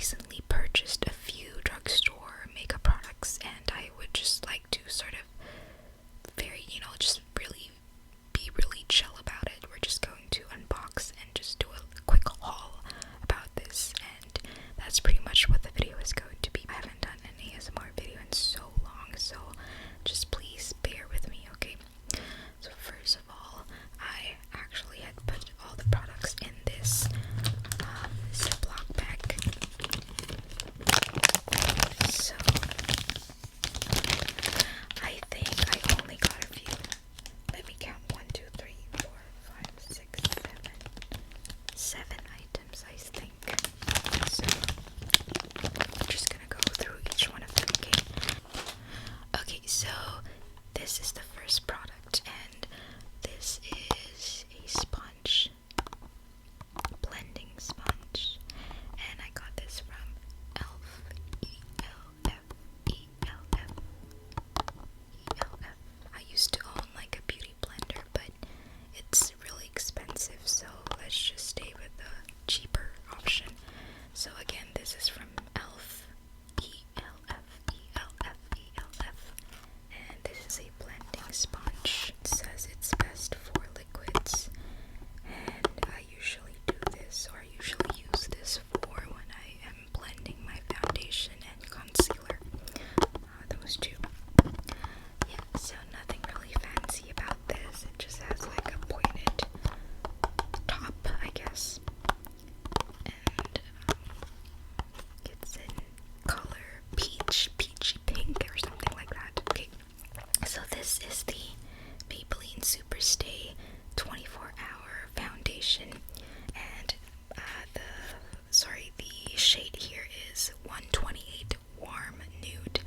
recently purchased a few drugstore makeup products, and I would just like to sort of just really be really chill about it. We're just going to unbox and just do a quick haul about this, and that's pretty much what the video is going to be. I haven't done an ASMR video in so long, so just please bear with me, okay? So first of all, I actually had put all the products in this Ziploc bag. So I think I only got a few. Let me count. 1, 2, 3, 4, 5, 6, 7 items, I think. So I'm just gonna go through each one of them, okay? Okay, so this is the first product, and this is a sponge, blending sponge, and I got this from ELF, E-L-F. I used to own like a beauty blender, but it's really expensive, so let's just stay with the cheaper option. So again, this is from ELF, E-L-F, and this is a blending sponge. It says it's best for liquids, and I usually do this, or I usually use this for when I am blending my foundation and concealer, those two. Yeah, so nothing really fancy about this. It just has like a pointed top, I guess, and it's in color peachy pink or something like that. Okay, so this is the Maybelline Superstay 24-hour foundation, and the shade here is 128 Warm Nude.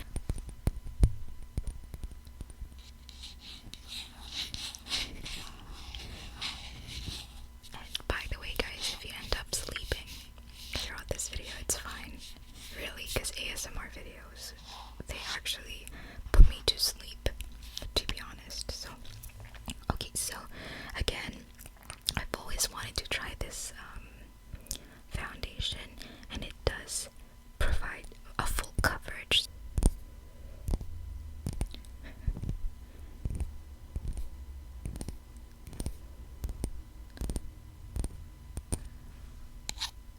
And by the way, guys, if you end up sleeping throughout this video, it's fine, really, because ASMR videos, they actually put me to sleep, to be honest. So okay, so again, I've always wanted to try this foundation, and it does provide a full coverage.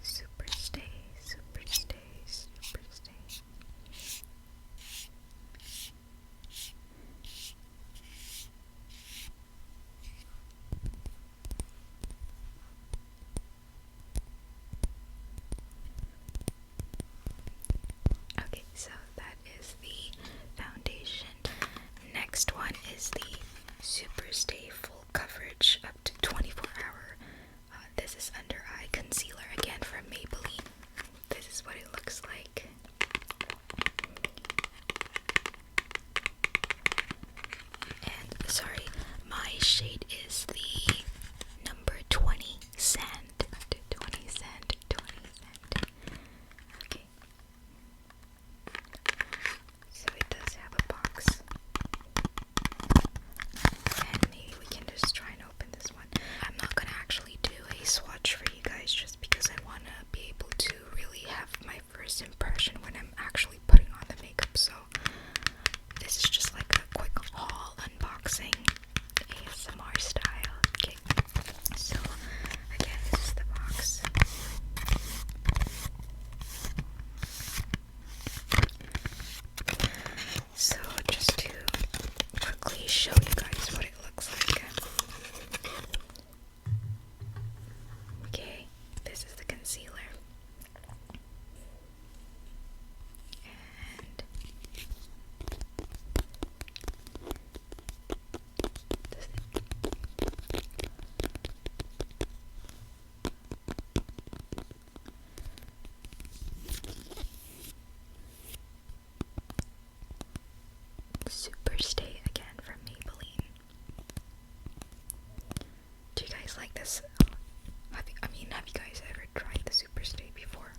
Superstay. Okay, so that is the foundation. Next one is the Superstay Full Coverage up to 24-hour. This is under eye concealer, again from Maybelline. This is what it looks like. And sorry, my shade is the number 20 Sand. 20 Sand. Okay. So it does have a box. And maybe we can just try and open this one. I'm not gonna actually do a swatch for you guys just because I wanna be able to really have my first impression when I'm actually putting on the makeup. So this is just like a quick haul unboxing, ASMR style. Okay. So again, this is the box. So just to quickly show you guys what it looks like. Okay, this is the concealer. And Superstay again from Maybelline. Do you guys like this? Have you guys ever tried the Superstay before?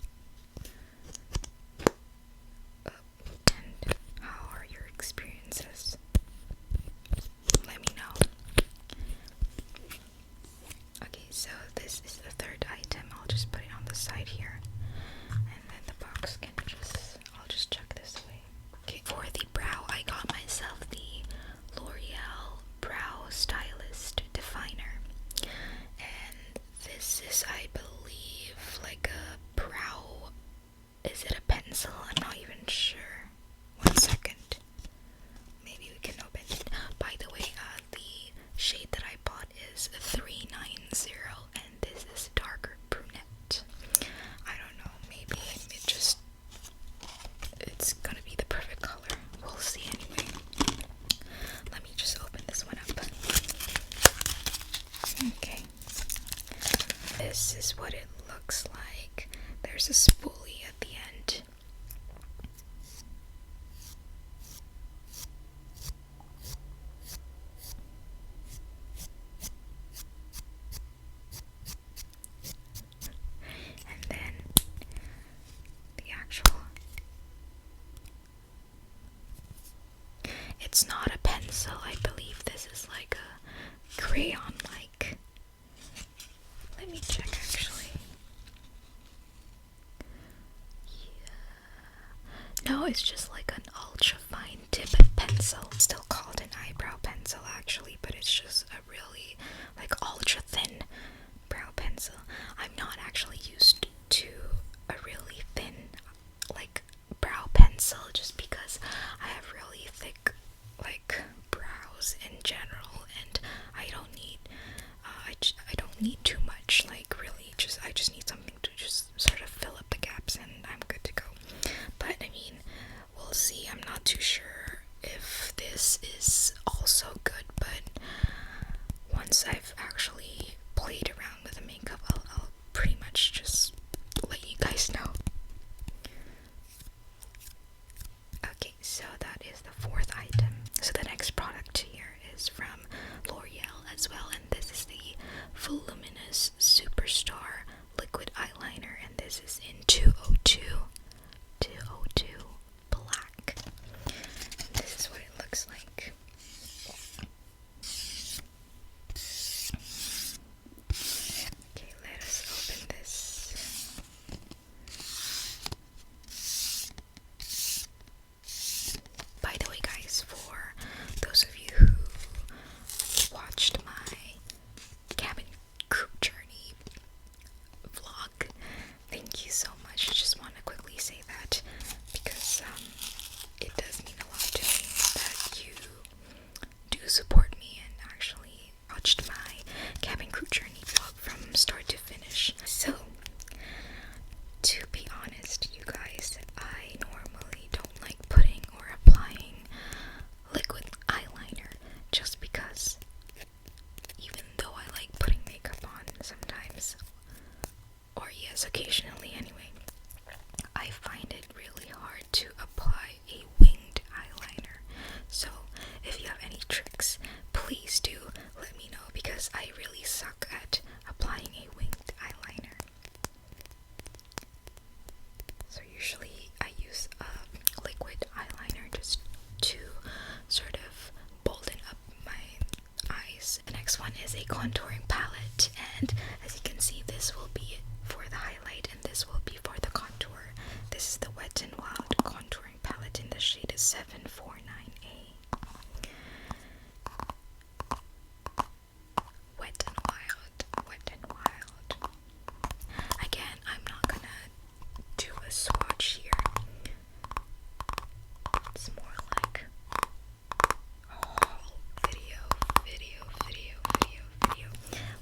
And how are your experiences? Let me know. Okay, so this is the third item. I'll just put it on the side here, and then the box is what it looks like. There's a spoolie at the end. And then the actual, it's not a pencil, I believe this is like a crayon like. Let me check actually. Yeah. No, it's just like an ultra fine tip pencil. It's still called an eyebrow pencil actually, but it's just a really like ultra thin brow pencil. I'm not actually used to a really thin like brow pencil just because I have really thick like brows in general, and I don't need I don't need too much, like really I just need something to just sort of fill up the gaps and I'm good to go. But I mean, we'll see. I'm not too sure if this is also good, but once I've actually played around with the makeup, I'll pretty much just let you guys know. Okay, so that is the fourth item. So the next product here is from L'Oreal as well, and this is the Voluminous Superstar Liquid Eyeliner, and this is in 202 Black. This is what it looks like. Okay, let us open this. By the way, guys, for those of you who watched my cabin crew journey vlog, thank you so much. I just want to quickly say that because it does mean a lot to me that you do support me and actually watched my cabin crew journey vlog from start to finish. So, to be honest, you guys, I normally don't like putting or applying liquid eyeliner just because even though I like putting makeup on sometimes, or yes, occasionally anyway, I find it really hard to apply a winged eyeliner. So if you have any tricks, please do let me know because I really suck at applying a winged eyeliner. So usually I use a liquid eyeliner just to sort of bolden up my eyes. The next one is a contouring palette, and as you can see, this will be for the highlight and this will be for the contour. This is the Wet n Wild contouring palette in the shade 749A. Wet n Wild, Wet n Wild. Again, I'm not gonna do a swatch here. It's more like haul video.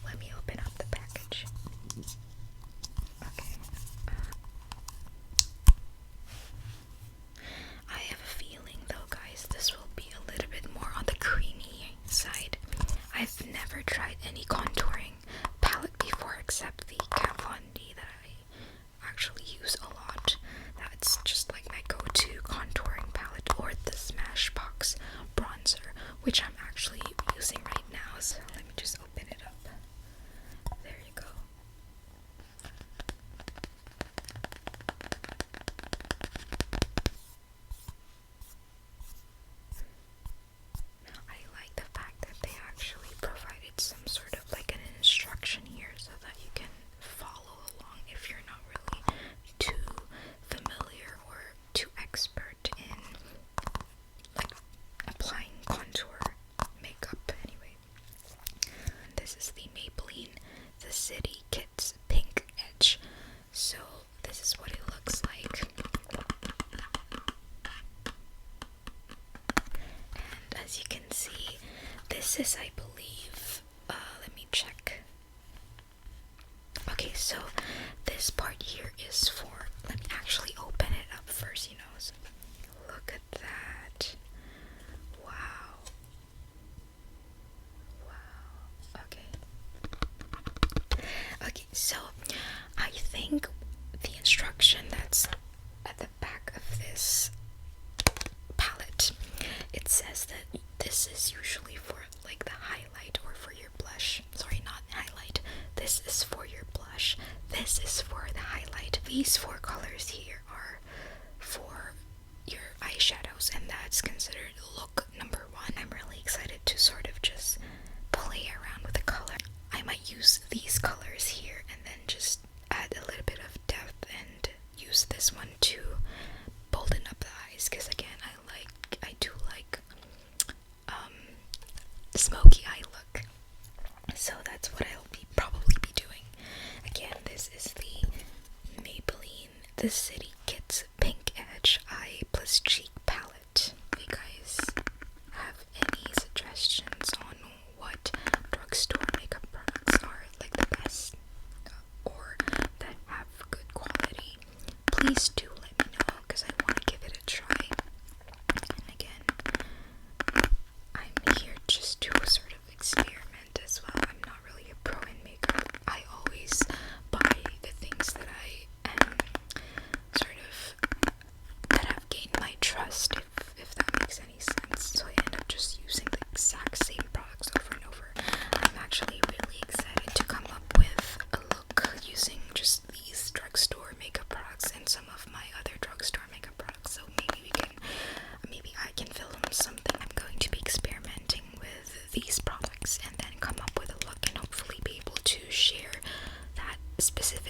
Let me open up the package. Okay. I have a feeling though, guys, this will be a little bit more on the creamy side. I've never tried any contouring palette before except the Kat Von D that I actually use a lot. That's just like my go-to contouring palette, or the Smashbox bronzer, which I'm actually using right now. So let me just open it up. There you go. I like the fact that they actually provided some sort of like an instruction here so that you can follow along if you're not really too familiar or too expert in like applying contour makeup anyway. This is the Maybelline The City Kids Pink Edge. So this is what it looks like. And as you can see, this is, I believe, let me check. Okay, so this part here is for, let me actually open it up first, you know. So look at that. Wow. Okay. Okay, so these 4 colors here are for your eyeshadows, and that's considered look number 1. I'm really excited to sort of just play around with the color. I might use these colors here and then just add a little bit of depth and use this one to bolden up the eyes, because again, I do like smoky eye look. So that's what I'll probably be doing. Again, this is the Maybelline The City Kids Pink Edge Eye Plus Cheek Palette. If you guys have any suggestions on what drugstore makeup products are like the best, or that have good quality, please do let me know, because I want to give it a try. And again, I'm here just to sort of experiment as well. I'm not really a pro in makeup. I always buy the things that I am sort of, that have gained my trust, if that makes any sense. So I end up just using the exact same products over and over. I'm actually really excited to come up with a look using just these drugstore makeup products and some of my other drugstore makeup products. So maybe I can film something. I'm going to be experimenting with these products and then come up with a look and hopefully be able to share that specific